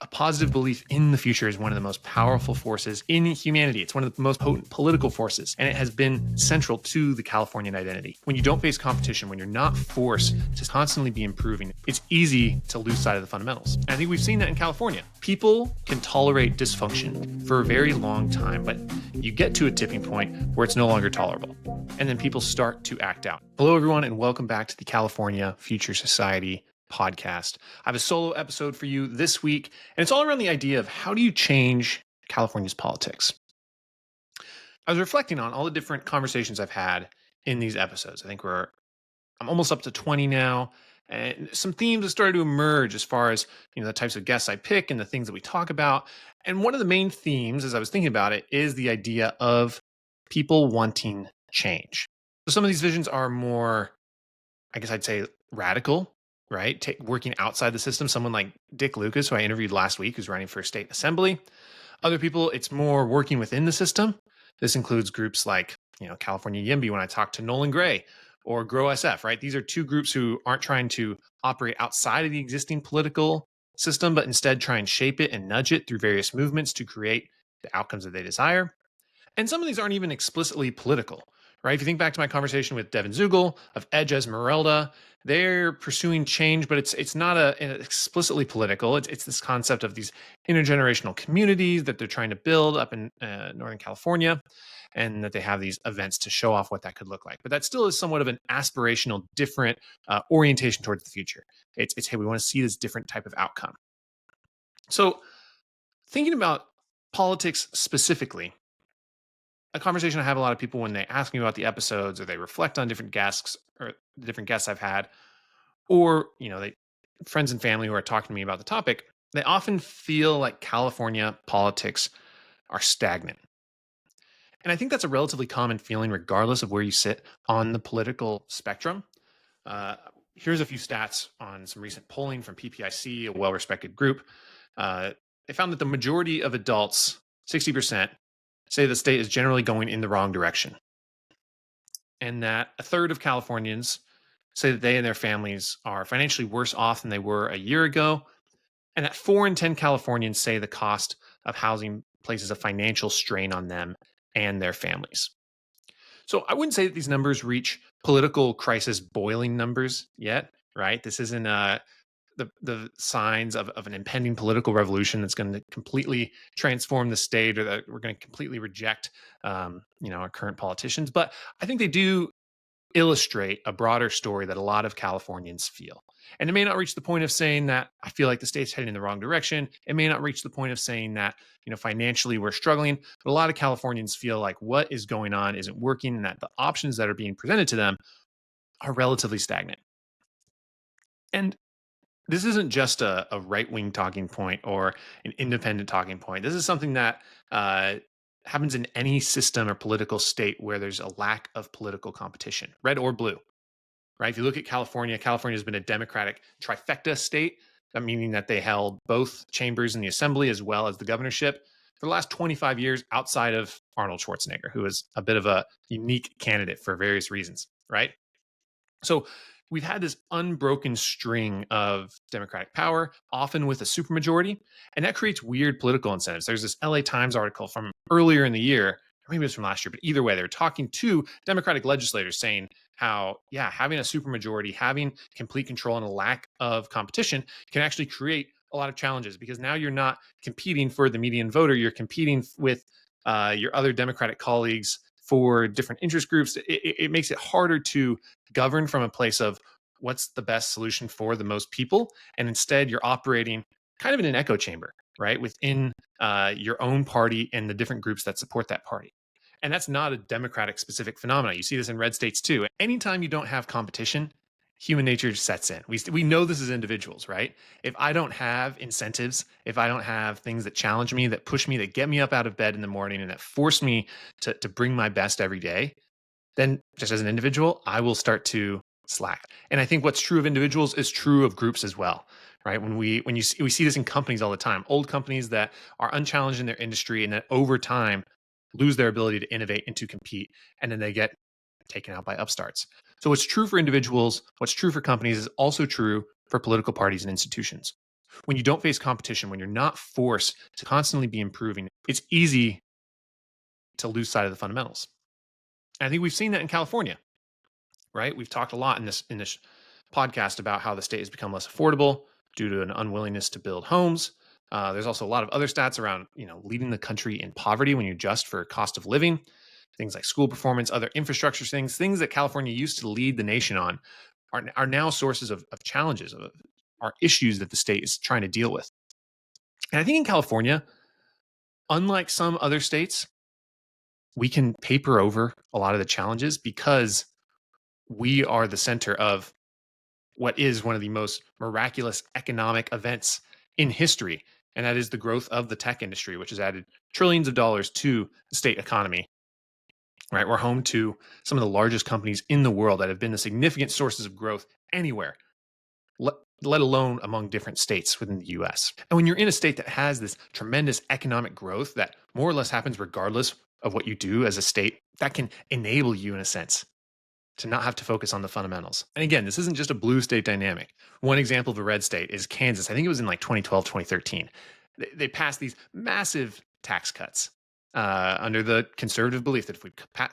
a positive belief in the future is one of the most powerful forces in humanity. It's one of the most potent political forces, and it has been central to the Californian identity. When you don't face competition, when you're not forced to constantly be improving, it's easy to lose sight of the fundamentals. And I think we've seen that in California. People can tolerate dysfunction for a very long time, but you get to a tipping point where it's no longer tolerable. And then people start to act out. Hello, everyone, and welcome back to the California Future Society podcast. I have a solo episode for you this week, and it's all around the idea of how do you change California's politics. I was reflecting on all the different conversations I've had in these episodes. I think I'm almost up to 20 now, and some themes have started to emerge as far as the types of guests I pick and the things that we talk about. And one of the main themes, as I was thinking about it, is the idea of people wanting change. So some of these visions are more, I guess I'd say, radical. Right? Working outside the system, someone like Dick Lucas, who I interviewed last week, who's running for state assembly. Other people, it's more working within the system. This includes groups like, California YIMBY when I talked to Nolan Gray, or GrowSF, right? These are two groups who aren't trying to operate outside of the existing political system, but instead try and shape it and nudge it through various movements to create the outcomes that they desire. And some of these aren't even explicitly political, right? If you think back to my conversation with Devin Zugel of Edge Esmeralda, they're pursuing change, but it's not explicitly political. It's this concept of these intergenerational communities that they're trying to build up in Northern California, and that they have these events to show off what that could look like. But that still is somewhat of an aspirational, different orientation towards the future. It's hey, we want to see this different type of outcome. So thinking about politics specifically, a conversation I have a lot of people when they ask me about the episodes, or they reflect on different guests or the different guests I've had, or friends and family who are talking to me about the topic, they often feel like California politics are stagnant. And I think that's a relatively common feeling regardless of where you sit on the political spectrum. Here's a few stats on some recent polling from PPIC, a well-respected group. They found that the majority of adults, 60%, say the state is generally going in the wrong direction. And that a third of Californians say that they and their families are financially worse off than they were a year ago. And that 4 in 10 Californians say the cost of housing places a financial strain on them and their families. So I wouldn't say that these numbers reach political crisis boiling numbers yet, right? This isn't the signs of an impending political revolution that's going to completely transform the state, or that we're going to completely reject our current politicians. But I think they do illustrate a broader story that a lot of Californians feel. And it may not reach the point of saying that I feel like the state's heading in the wrong direction. It may not reach the point of saying that financially we're struggling. But a lot of Californians feel like what is going on isn't working, and that the options that are being presented to them are relatively stagnant. And this isn't just a right-wing talking point or an independent talking point. This is something that happens in any system or political state where there's a lack of political competition, red or blue, right? If you look at California, California has been a Democratic trifecta state, meaning that they held both chambers in the assembly as well as the governorship for the last 25 years outside of Arnold Schwarzenegger, who is a bit of a unique candidate for various reasons, right? So we've had this unbroken string of Democratic power, often with a supermajority, and that creates weird political incentives. There's this LA Times article from earlier in the year, or maybe it was from last year, but either way, they're talking to Democratic legislators saying how, having a supermajority, having complete control and a lack of competition can actually create a lot of challenges, because now you're not competing for the median voter, you're competing with your other Democratic colleagues for different interest groups. It makes it harder to govern from a place of what's the best solution for the most people. And instead, you're operating kind of in an echo chamber, right? Within your own party and the different groups that support that party. And that's not a Democratic specific phenomenon. You see this in red states too. Anytime you don't have competition, human nature sets in. We know this as individuals, right? If I don't have incentives, if I don't have things that challenge me, that push me, that get me up out of bed in the morning, and that force me to bring my best every day, then just as an individual, I will start to slack. And I think what's true of individuals is true of groups as well, right? We see this in companies all the time, old companies that are unchallenged in their industry and that over time lose their ability to innovate and to compete, and then they get taken out by upstarts. So what's true for individuals, what's true for companies is also true for political parties and institutions. When you don't face competition, when you're not forced to constantly be improving, it's easy to lose sight of the fundamentals. And I think we've seen that in California, right? We've talked a lot in this podcast about how the state has become less affordable due to an unwillingness to build homes. There's also a lot of other stats around, leading the country in poverty when you adjust for cost of living, things like school performance, other infrastructure things that California used to lead the nation on are now sources of challenges, are issues that the state is trying to deal with. And I think in California, unlike some other states, we can paper over a lot of the challenges because we are the center of what is one of the most miraculous economic events in history. And that is the growth of the tech industry, which has added trillions of dollars to the state economy. Right? We're home to some of the largest companies in the world that have been the significant sources of growth anywhere, let alone among different states within the US. And when you're in a state that has this tremendous economic growth that more or less happens regardless of what you do as a state, that can enable you, in a sense, to not have to focus on the fundamentals. And again, this isn't just a blue state dynamic. One example of a red state is Kansas. I think it was in like 2012, 2013. They passed these massive tax cuts under the conservative belief that if we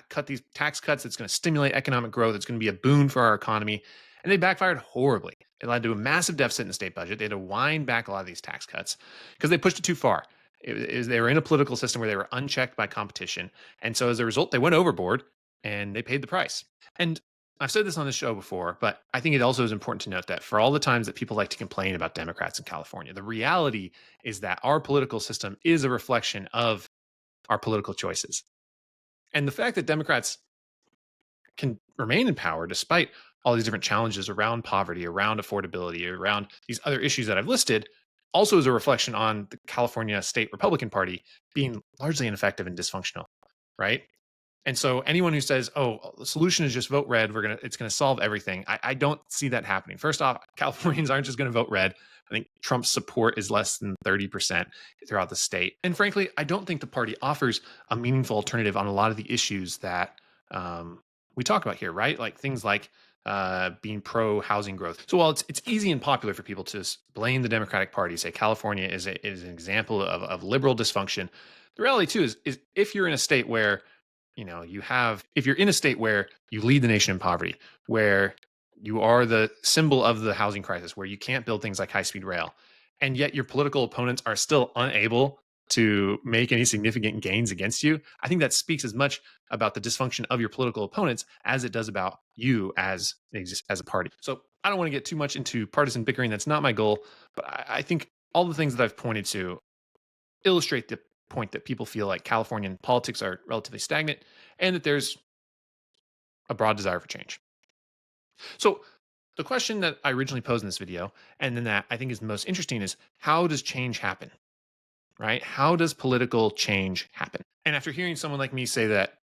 cut these tax cuts, it's going to stimulate economic growth. It's going to be a boon for our economy. And they backfired horribly. It led to a massive deficit in the state budget. They had to wind back a lot of these tax cuts because they pushed it too far. They were in a political system where they were unchecked by competition. And so as a result, they went overboard and they paid the price. And I've said this on the show before, but I think it also is important to note that for all the times that people like to complain about Democrats in California, the reality is that our political system is a reflection of our political choices. And the fact that Democrats can remain in power despite all these different challenges around poverty, around affordability, around these other issues that I've listed, also is a reflection on the California State Republican Party being largely ineffective and dysfunctional, right? And so anyone who says, "Oh, the solution is just vote red, it's gonna solve everything," I don't see that happening. First off, Californians aren't just gonna vote red. I think Trump's support is less than 30% throughout the state. And frankly, I don't think the party offers a meaningful alternative on a lot of the issues that we talk about here, right? Like things like being pro housing growth. So while it's easy and popular for people to blame the Democratic Party, say California is an example of liberal dysfunction, the reality too is if you're in a state where if you're in a state where you lead the nation in poverty, where you are the symbol of the housing crisis, where you can't build things like high-speed rail, and yet your political opponents are still unable to make any significant gains against you, I think that speaks as much about the dysfunction of your political opponents as it does about you as a party. So I don't want to get too much into partisan bickering. That's not my goal. But I think all the things that I've pointed to illustrate the point that people feel like Californian politics are relatively stagnant and that there's a broad desire for change. So the question that I originally posed in this video, and then that I think is the most interesting, is how does change happen? Right? How does political change happen? And after hearing someone like me say that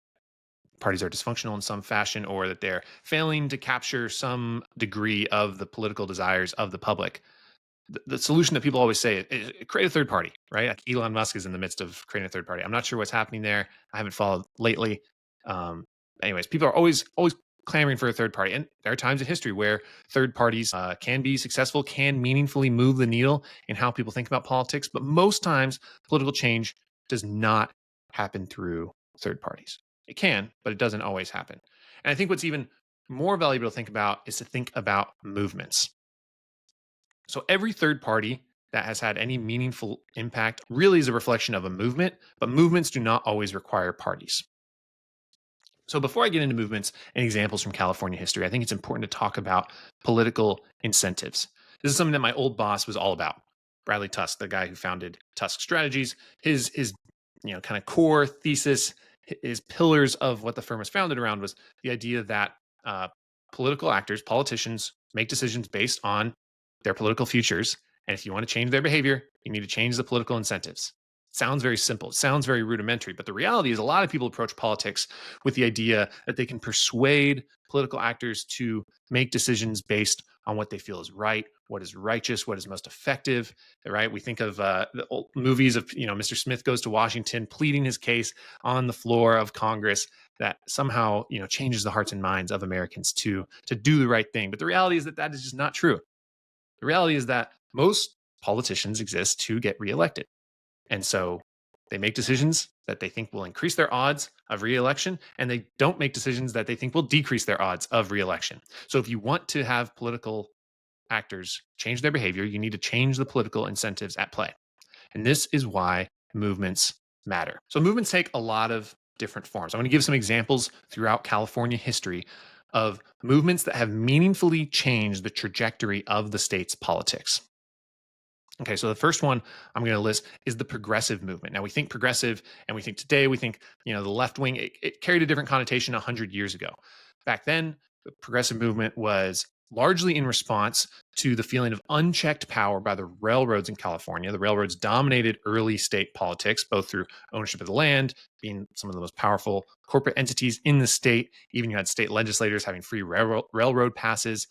parties are dysfunctional in some fashion or that they're failing to capture some degree of the political desires of the public, the solution that people always say is create a third party, right? Like Elon Musk is in the midst of creating a third party. I'm not sure what's happening there. I haven't followed lately. Anyways, people are always clamoring for a third party. And there are times in history where third parties can be successful, can meaningfully move the needle in how people think about politics. But most times, political change does not happen through third parties. It can, but it doesn't always happen. And I think what's even more valuable to think about is to think about movements. So every third party that has had any meaningful impact really is a reflection of a movement, but movements do not always require parties. So before I get into movements and examples from California history, I think it's important to talk about political incentives. This is something that my old boss was all about. Bradley Tusk, the guy who founded Tusk Strategies, his kind of core thesis, his pillars of what the firm was founded around was the idea that political actors, politicians, make decisions based on their political futures. And if you want to change their behavior, you need to change the political incentives. It sounds very simple. It sounds very rudimentary. But the reality is a lot of people approach politics with the idea that they can persuade political actors to make decisions based on what they feel is right, what is righteous, what is most effective, right? We think of the old movies of, Mr. Smith Goes to Washington pleading his case on the floor of Congress that somehow, changes the hearts and minds of Americans to do the right thing. But the reality is that is just not true. The reality is that most politicians exist to get reelected. And so they make decisions that they think will increase their odds of reelection, and they don't make decisions that they think will decrease their odds of reelection. So if you want to have political actors change their behavior, you need to change the political incentives at play. And this is why movements matter. So movements take a lot of different forms. I'm going to give some examples throughout California history of movements that have meaningfully changed the trajectory of the state's politics. Okay, so the first one I'm going to list is the progressive movement. Now, we think progressive, and we think today, we think, the left wing, it carried a different connotation 100 years ago. Back then, the progressive movement was largely in response to the feeling of unchecked power by the railroads in California. The railroads dominated early state politics, both through ownership of the land, being some of the most powerful corporate entities in the state. Even you had state legislators having free railroad passes.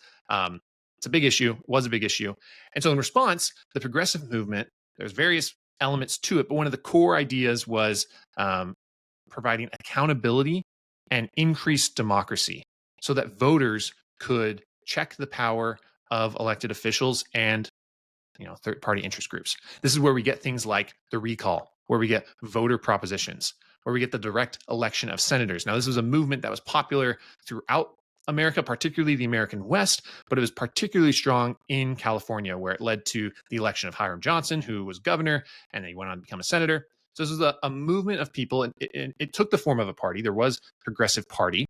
It's a big issue, was a big issue. And so in response, the progressive movement, there's various elements to it, but one of the core ideas was providing accountability and increased democracy so that voters could check the power of elected officials and third-party interest groups. This is where we get things like the recall, where we get voter propositions, where we get the direct election of senators. Now, this was a movement that was popular throughout America, particularly the American West, but it was particularly strong in California, where it led to the election of Hiram Johnson, who was governor, and then he went on to become a senator. So this was a movement of people, and it took the form of a party. There was Progressive Party.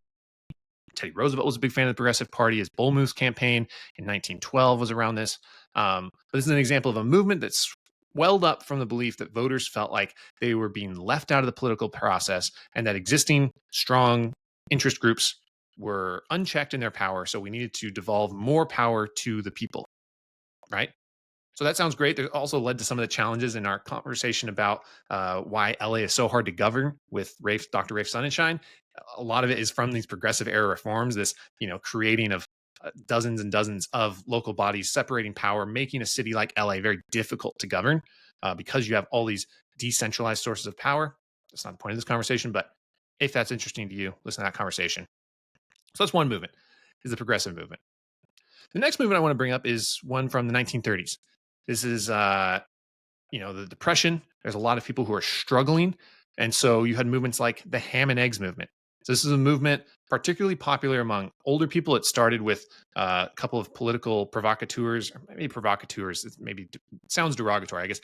Teddy Roosevelt was a big fan of the Progressive Party. His Bull Moose campaign in 1912 was around this. But this is an example of a movement that's welled up from the belief that voters felt like they were being left out of the political process and that existing strong interest groups were unchecked in their power. So we needed to devolve more power to the people, right? So that sounds great. It also led to some of the challenges in our conversation about why LA is so hard to govern with Dr. Rafe Sonnenschein. A lot of it is from these progressive era reforms, this creating of dozens and dozens of local bodies, separating power, making a city like LA very difficult to govern because you have all these decentralized sources of power. That's not the point of this conversation, but if that's interesting to you, listen to that conversation. So that's one movement, is the progressive movement. The next movement I want to bring up is one from the 1930s. This is, the Depression. There's a lot of people who are struggling. And so you had movements like the ham and eggs movement. So this is a movement particularly popular among older people. It started with a couple of political provocateurs, or maybe provocateurs, it sounds derogatory, I guess.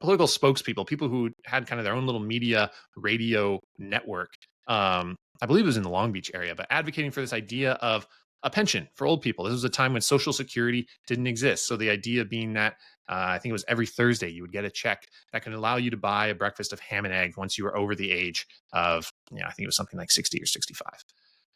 Political spokespeople, people who had kind of their own little media radio network. I believe it was in the Long Beach area, but advocating for this idea of a pension for old people. This was a time when Social Security didn't exist. So the idea being that I think it was every Thursday you would get a check that could allow you to buy a breakfast of ham and egg once you were over the age of, I think it was something like 60 or 65.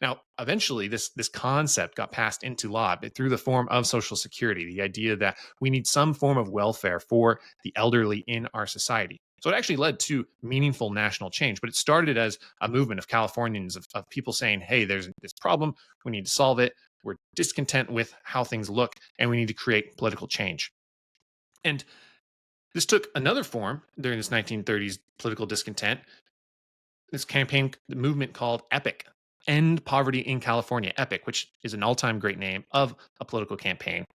Now, eventually, this concept got passed into law through the form of Social Security, the idea that we need some form of welfare for the elderly in our society. So it actually led to meaningful national change, but it started as a movement of Californians, of people saying, hey, there's this problem, we need to solve it, we're discontent with how things look, and we need to create political change. And this took another form during this 1930s political discontent, this campaign, the movement called EPIC, End Poverty in California, EPIC, which is an all-time great name of a political campaign.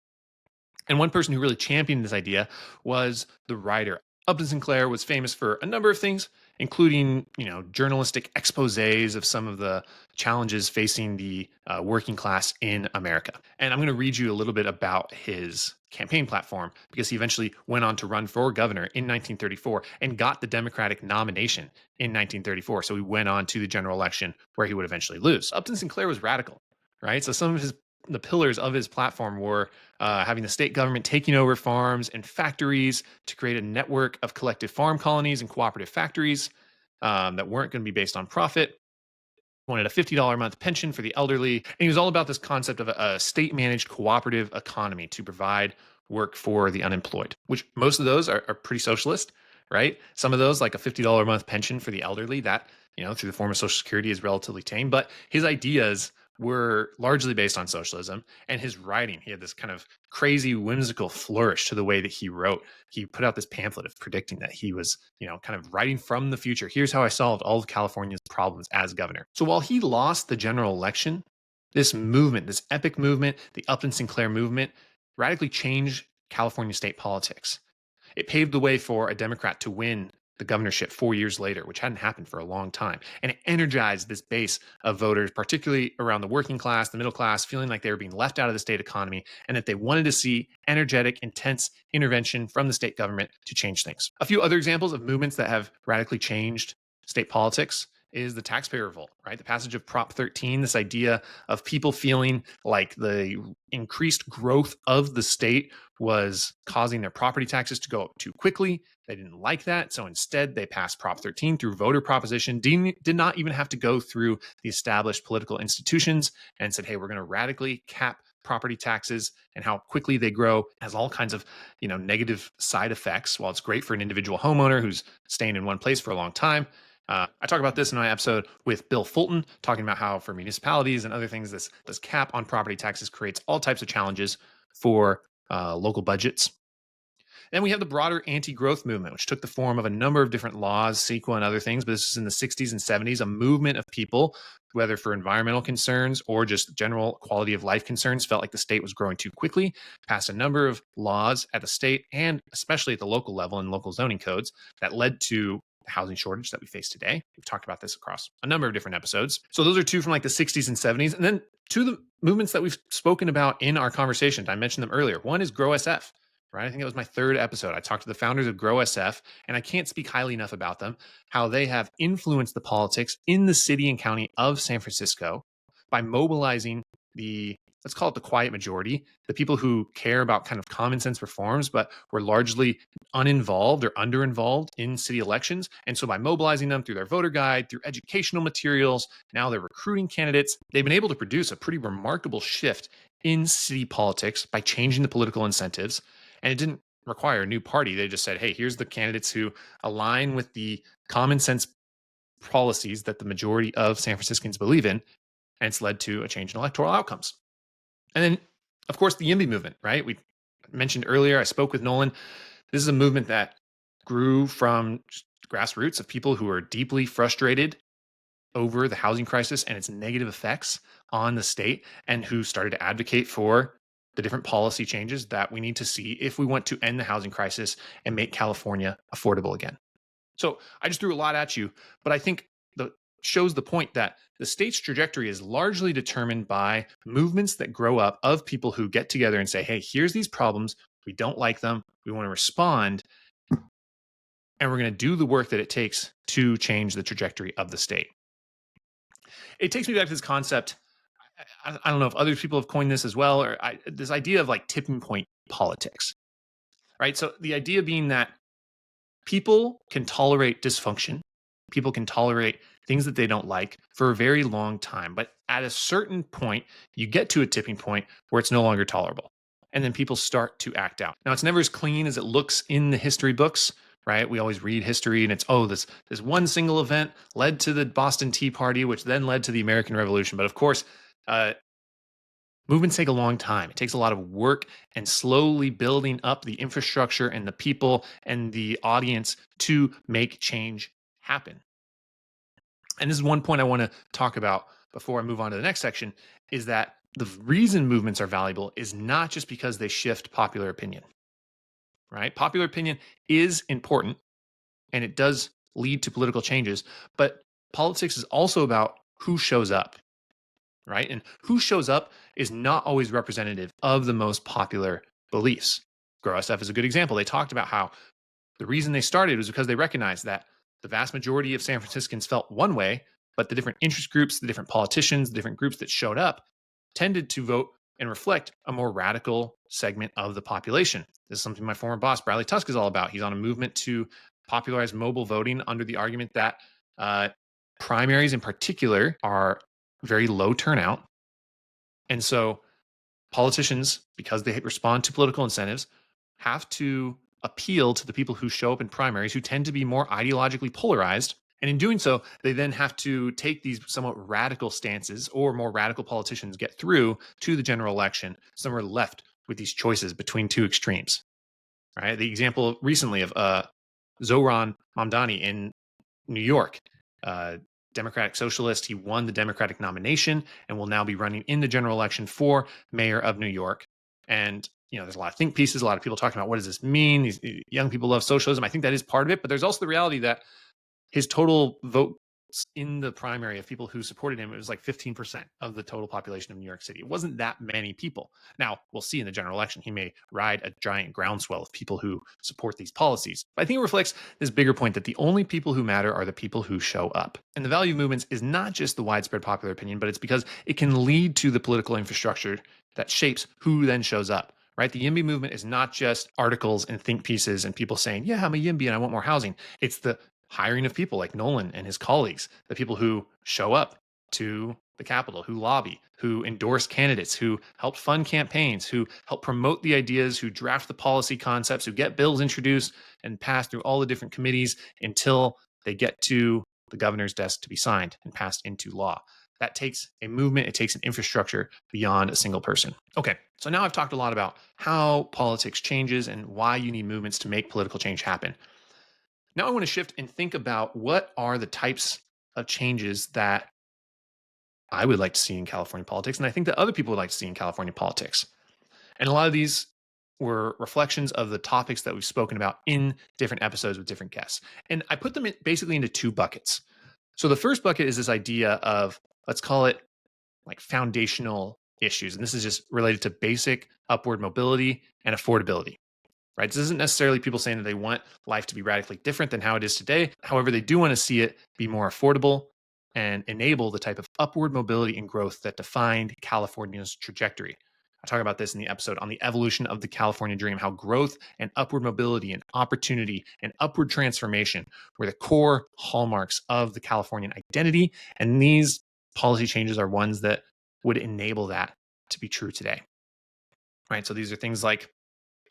And one person who really championed this idea was the writer. Upton Sinclair was famous for a number of things, including, journalistic exposés of some of the challenges facing the working class in America. And I'm going to read you a little bit about his campaign platform because he eventually went on to run for governor in 1934 and got the Democratic nomination in 1934. So he went on to the general election where he would eventually lose. Upton Sinclair was radical, right? So some of the pillars of his platform were having the state government taking over farms and factories to create a network of collective farm colonies and cooperative factories that weren't going to be based on profit. He wanted a $50 a month pension for the elderly. And he was all about this concept of a state-managed cooperative economy to provide work for the unemployed, which most of those are pretty socialist, right? Some of those, like a $50 a month pension for the elderly, that, through the form of Social Security is relatively tame. But his ideas were largely based on socialism, and his writing, he had this kind of crazy whimsical flourish to the way that he wrote. He put out this pamphlet of predicting that he was, kind of writing from the future. Here's how I solved all of California's problems as governor. So while he lost the general election, this movement, this EPIC movement, the Upton Sinclair movement, radically changed California state politics. It paved the way for a Democrat to win the governorship 4 years later, which hadn't happened for a long time. And it energized this base of voters, particularly around the working class, the middle class, feeling like they were being left out of the state economy and that they wanted to see energetic, intense intervention from the state government to change things. A few other examples of movements that have radically changed state politics is the Taxpayer Revolt, right? The passage of Prop 13, this idea of people feeling like the increased growth of the state was causing their property taxes to go up too quickly. They didn't like that. So instead, they passed Prop 13 through voter proposition, did not even have to go through the established political institutions, and said, hey, we're going to radically cap property taxes, and how quickly they grow has all kinds of negative side effects. While it's great for an individual homeowner who's staying in one place for a long time, I talk about this in my episode with Bill Fulton, talking about how for municipalities and other things, this cap on property taxes creates all types of challenges for local budgets. Then we have the broader anti-growth movement, which took the form of a number of different laws, CEQA and other things, but this was in the 60s and 70s, a movement of people, whether for environmental concerns or just general quality of life concerns, felt like the state was growing too quickly, passed a number of laws at the state and especially at the local level in local zoning codes that led to the housing shortage that we face today. We've talked about this across a number of different episodes. So those are two from like the 60s and 70s. And then two of the movements that we've spoken about in our conversation. I mentioned them earlier. One is GrowSF. Right? I think it was my third episode. I talked to the founders of GrowSF, and I can't speak highly enough about them, how they have influenced the politics in the city and county of San Francisco by mobilizing let's call it the quiet majority, the people who care about kind of common sense reforms, but were largely uninvolved or underinvolved in city elections. And so by mobilizing them through their voter guide, through educational materials, now they're recruiting candidates, they've been able to produce a pretty remarkable shift in city politics by changing the political incentives. And it didn't require a new party. They just said, hey, here's the candidates who align with the common sense policies that the majority of San Franciscans believe in. And it's led to a change in electoral outcomes. And then, of course, the YIMBY movement, right? We mentioned earlier, I spoke with Nolan. This is a movement that grew from grassroots of people who are deeply frustrated over the housing crisis and its negative effects on the state, and who started to advocate for the different policy changes that we need to see if we want to end the housing crisis and make California affordable again. So I just threw a lot at you, but I think that shows the point that the state's trajectory is largely determined by movements that grow up of people who get together and say, hey, here's these problems. We don't like them. We want to respond. And we're going to do the work that it takes to change the trajectory of the state. It takes me back to this concept. I don't know if other people have coined this as well, or this idea of like tipping point politics, right? So the idea being that people can tolerate dysfunction, people can tolerate things that they don't like for a very long time, but at a certain point, you get to a tipping point where it's no longer tolerable, and then people start to act out. Now, it's never as clean as it looks in the history books, right? We always read history and it's, this one single event led to the Boston Tea Party, which then led to the American Revolution. But of course, movements take a long time. It takes a lot of work and slowly building up the infrastructure and the people and the audience to make change happen. And this is one point I want to talk about before I move on to the next section, is that the reason movements are valuable is not just because they shift popular opinion, right? Popular opinion is important and it does lead to political changes, but politics is also about who shows up, right? And who shows up is not always representative of the most popular beliefs. GrowSF is a good example. They talked about how the reason they started was because they recognized that the vast majority of San Franciscans felt one way, but the different interest groups, the different politicians, the different groups that showed up tended to vote and reflect a more radical segment of the population. This is something my former boss, Bradley Tusk, is all about. He's on a movement to popularize mobile voting under the argument that primaries in particular are very low turnout. And so politicians, because they respond to political incentives, have to appeal to the people who show up in primaries who tend to be more ideologically polarized. And in doing so, they then have to take these somewhat radical stances, or more radical politicians get through to the general election. So we're left with these choices between two extremes. Right? The example recently of Zohran Mamdani in New York, Democratic socialist. He won the Democratic nomination and will now be running in the general election for mayor of New York. And there's a lot of think pieces, a lot of people talking about what does this mean? These young people love socialism. I think that is part of it, but there's also the reality that his total votes in the primary of people who supported him, it was like 15% of the total population of New York City. It wasn't that many people. Now, we'll see in the general election, he may ride a giant groundswell of people who support these policies. But I think it reflects this bigger point that the only people who matter are the people who show up. And the value of movements is not just the widespread popular opinion, but it's because it can lead to the political infrastructure that shapes who then shows up. Right? The YIMBY movement is not just articles and think pieces and people saying, yeah, I'm a YIMBY and I want more housing. It's the hiring of people like Nolan and his colleagues, the people who show up to the Capitol, who lobby, who endorse candidates, who help fund campaigns, who help promote the ideas, who draft the policy concepts, who get bills introduced and passed through all the different committees until they get to the governor's desk to be signed and passed into law. That takes a movement, it takes an infrastructure beyond a single person. Okay, so now I've talked a lot about how politics changes and why you need movements to make political change happen. Now I want to shift and think about what are the types of changes that I would like to see in California politics, and I think that other people would like to see in California politics. And a lot of these were reflections of the topics that we've spoken about in different episodes with different guests. And I put them basically into two buckets. So the first bucket is this idea of, let's call it like foundational issues. And this is just related to basic upward mobility and affordability, right? This isn't necessarily people saying that they want life to be radically different than how it is today. However, they do want to see it be more affordable and enable the type of upward mobility and growth that defined California's trajectory. I talk about this in the episode on the evolution of the California dream, how growth and upward mobility and opportunity and upward transformation were the core hallmarks of the Californian identity. And these policy changes are ones that would enable that to be true today, right? So these are things like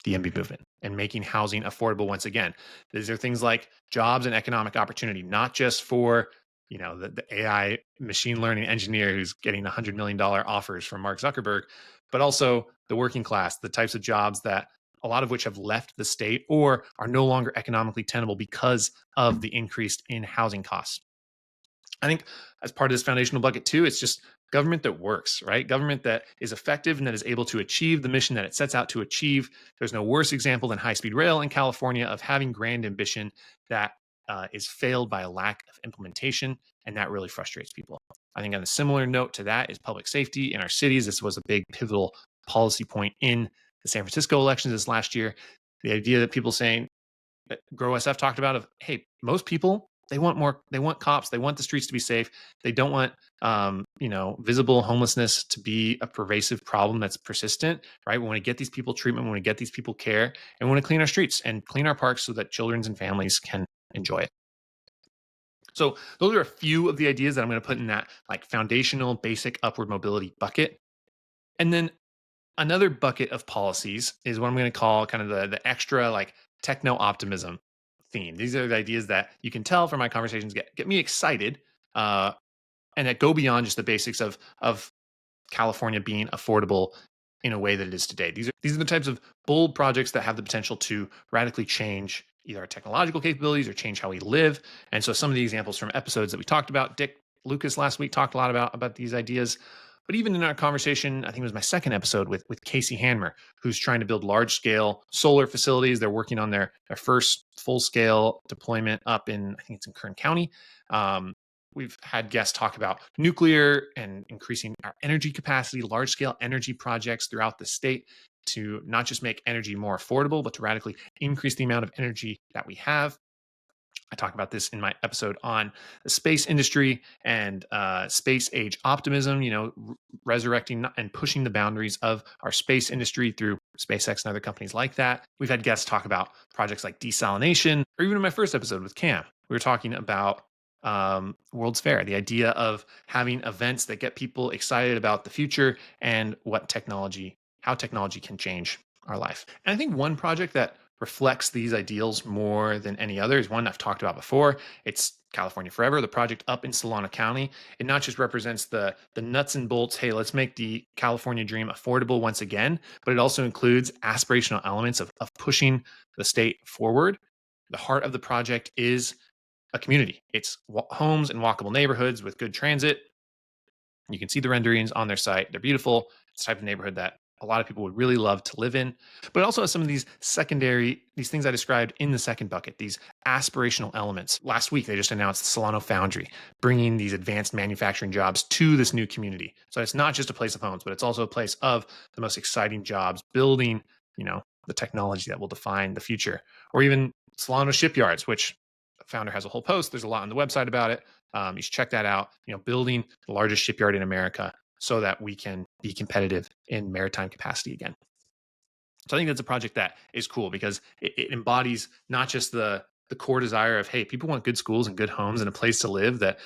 the YIMBY movement and making housing affordable once again. These are things like jobs and economic opportunity, not just for the AI machine learning engineer who's getting $100 million offers from Mark Zuckerberg, but also the working class, the types of jobs that a lot of which have left the state or are no longer economically tenable because of the increase in housing costs. I think as part of this foundational bucket too, it's just government that works, right? Government that is effective and that is able to achieve the mission that it sets out to achieve. There's no worse example than high-speed rail in California of having grand ambition that is failed by a lack of implementation, and that really frustrates people. I think on a similar note to that is public safety in our cities. This was a big pivotal policy point in the San Francisco elections this last year. The idea that people saying, that GrowSF talked about of, hey, most people, they want cops, they want the streets to be safe. They don't want, visible homelessness to be a pervasive problem that's persistent, right? We want to get these people treatment, we want to get these people care, and we want to clean our streets and clean our parks so that children and families can enjoy it. So those are a few of the ideas that I'm going to put in that like foundational, basic upward mobility bucket. And then another bucket of policies is what I'm going to call kind of the extra like techno optimism theme. These are the ideas that you can tell from my conversations get me excited, and that go beyond just the basics of California being affordable in a way that it is today. These are the types of bold projects that have the potential to radically change either our technological capabilities or change how we live. And so some of the examples from episodes that we talked about, Dick Lucas last week talked a lot about these ideas. But even in our conversation, I think it was my second episode with Casey Hanmer, who's trying to build large-scale solar facilities. They're working on their first full-scale deployment up in, I think it's in Kern County. We've had guests talk about nuclear and increasing our energy capacity, large-scale energy projects throughout the state to not just make energy more affordable, but to radically increase the amount of energy that we have. I talk about this in my episode on the space industry and space age optimism, resurrecting and pushing the boundaries of our space industry through SpaceX and other companies like that. We've had guests talk about projects like desalination, or even in my first episode with Cam, we were talking about World's Fair, the idea of having events that get people excited about the future and how technology can change our life. And I think one project that reflects these ideals more than any other is one I've talked about before. It's California Forever, the project up in Solano County. It not just represents the nuts and bolts, hey, let's make the California dream affordable once again, but it also includes aspirational elements of pushing the state forward. The heart of the project is a community. It's homes and walkable neighborhoods with good transit. You can see the renderings on their site. They're beautiful. It's the type of neighborhood that a lot of people would really love to live in, but it also has some of these things I described in the second bucket, these aspirational elements. Last week, they just announced the Solano Foundry, bringing these advanced manufacturing jobs to this new community. So it's not just a place of homes, but it's also a place of the most exciting jobs, building, the technology that will define the future. Or even Solano Shipyards, which the founder has a whole post. There's a lot on the website about it. You should check that out. Building the largest shipyard in America so that we can be competitive in maritime capacity again. So I think that's a project that is cool because it embodies not just the core desire of, hey, people want good schools and good homes and a place to live that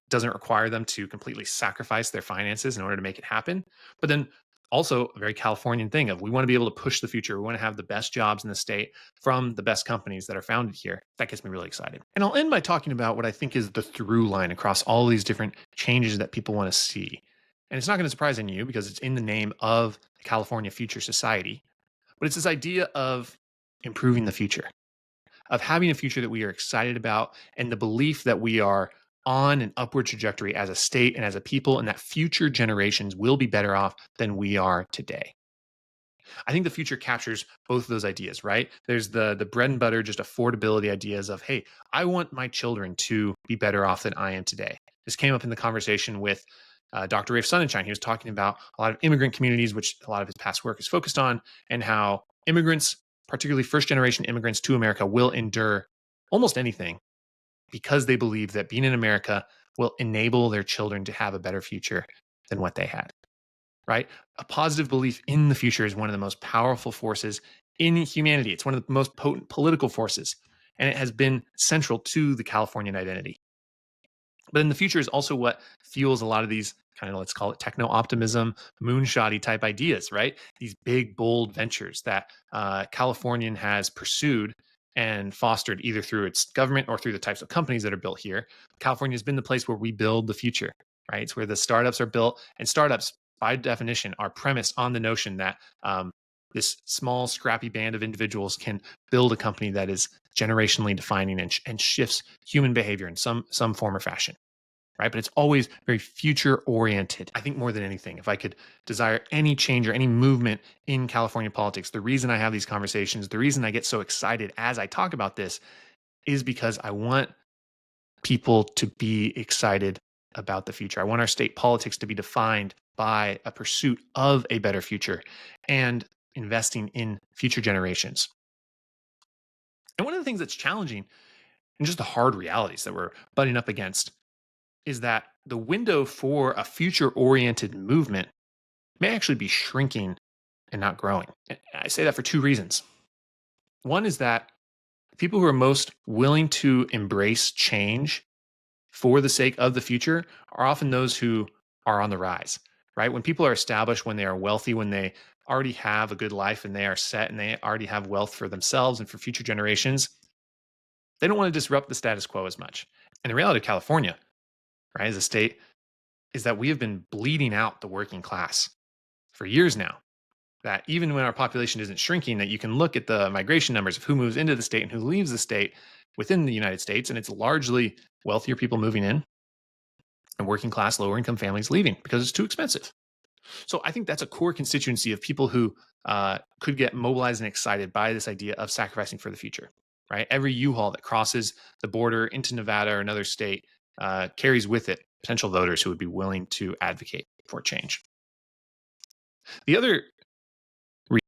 doesn't require them to completely sacrifice their finances in order to make it happen. But then also a very Californian thing of we want to be able to push the future. We want to have the best jobs in the state from the best companies that are founded here. That gets me really excited. And I'll end by talking about what I think is the through line across all these different changes that people want to see. And it's not going to surprise any of you because it's in the name of the California Future Society. But it's this idea of improving the future, of having a future that we are excited about, and the belief that we are on an upward trajectory as a state and as a people, and that future generations will be better off than we are today. I think the future captures both of those ideas, right? There's the bread and butter, just affordability ideas of, hey, I want my children to be better off than I am today. This came up in the conversation with Dr. Rafe Sonnenschein. He was talking about a lot of immigrant communities, which a lot of his past work is focused on, and how immigrants, particularly first-generation immigrants to America, will endure almost anything because they believe that being in America will enable their children to have a better future than what they had, right? A positive belief in the future is one of the most powerful forces in humanity. It's one of the most potent political forces, and it has been central to the Californian identity. But in the future is also what fuels a lot of these kind of, let's call it techno-optimism, moonshotty type ideas, right? These big, bold ventures that Californian has pursued and fostered either through its government or through the types of companies that are built here. California has been the place where we build the future, right? It's where the startups are built, and startups, by definition, are premised on the notion that this small, scrappy band of individuals can build a company that is generationally defining and shifts human behavior in some form or fashion, right? But it's always very future oriented. I think more than anything, if I could desire any change or any movement in California politics, the reason I have these conversations, the reason I get so excited as I talk about this is because I want people to be excited about the future. I want our state politics to be defined by a pursuit of a better future and investing in future generations. And one of the things that's challenging and just the hard realities that we're butting up against is that the window for a future-oriented movement may actually be shrinking and not growing. And I say that for two reasons. One is that people who are most willing to embrace change for the sake of the future are often those who are on the rise, right? When people are established, when they are wealthy, when they already have a good life and they are set and they already have wealth for themselves and for future generations, they don't want to disrupt the status quo as much. And the reality of California, right, as a state, is that we have been bleeding out the working class for years now. That even when our population isn't shrinking, that you can look at the migration numbers of who moves into the state and who leaves the state within the United States, and it's largely wealthier people moving in and working class, lower income families leaving because it's too expensive. So I think that's a core constituency of people who could get mobilized and excited by this idea of sacrificing for the future, right? Every U-Haul that crosses the border into Nevada or another state carries with it potential voters who would be willing to advocate for change. The other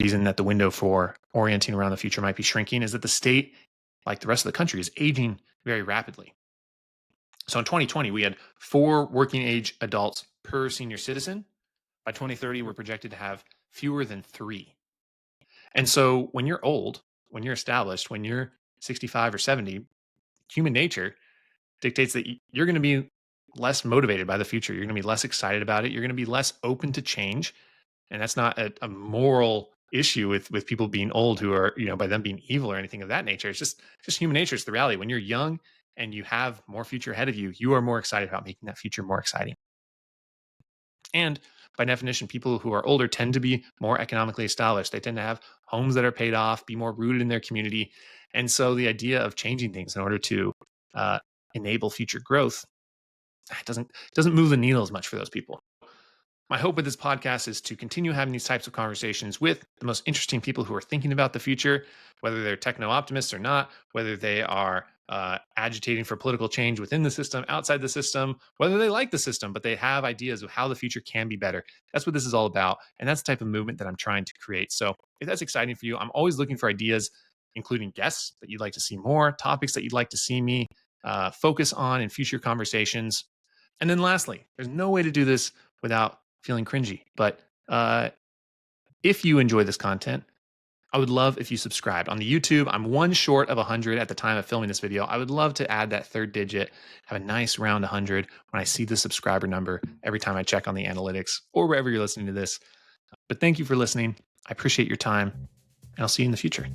reason that the window for orienting around the future might be shrinking is that the state, like the rest of the country, is aging very rapidly. So in 2020, we had 4 working age adults per senior citizen. By 2030, we're projected to have fewer than 3. And so when you're old, when you're established, when you're 65 or 70, human nature dictates that you're going to be less motivated by the future. You're going to be less excited about it. You're going to be less open to change. And that's not a moral issue with people being old who are, by them being evil or anything of that nature. It's just human nature. It's the reality. When you're young and you have more future ahead of you, you are more excited about making that future more exciting. And by definition, people who are older tend to be more economically established. They tend to have homes that are paid off, be more rooted in their community. And so the idea of changing things in order to enable future growth doesn't move the needle as much for those people. My hope with this podcast is to continue having these types of conversations with the most interesting people who are thinking about the future, whether they're techno-optimists or not, whether they are agitating for political change within the system, outside the system, whether they like the system, but they have ideas of how the future can be better. That's what this is all about. And that's the type of movement that I'm trying to create. So if that's exciting for you, I'm always looking for ideas, including guests that you'd like to see more, topics that you'd like to see me focus on in future conversations. And then lastly, there's no way to do this without feeling cringy. But if you enjoy this content, I would love if you subscribed. On the YouTube, I'm one short of 100 at the time of filming this video. I would love to add that third digit, have a nice round 100 when I see the subscriber number every time I check on the analytics or wherever you're listening to this. But thank you for listening. I appreciate your time, and I'll see you in the future.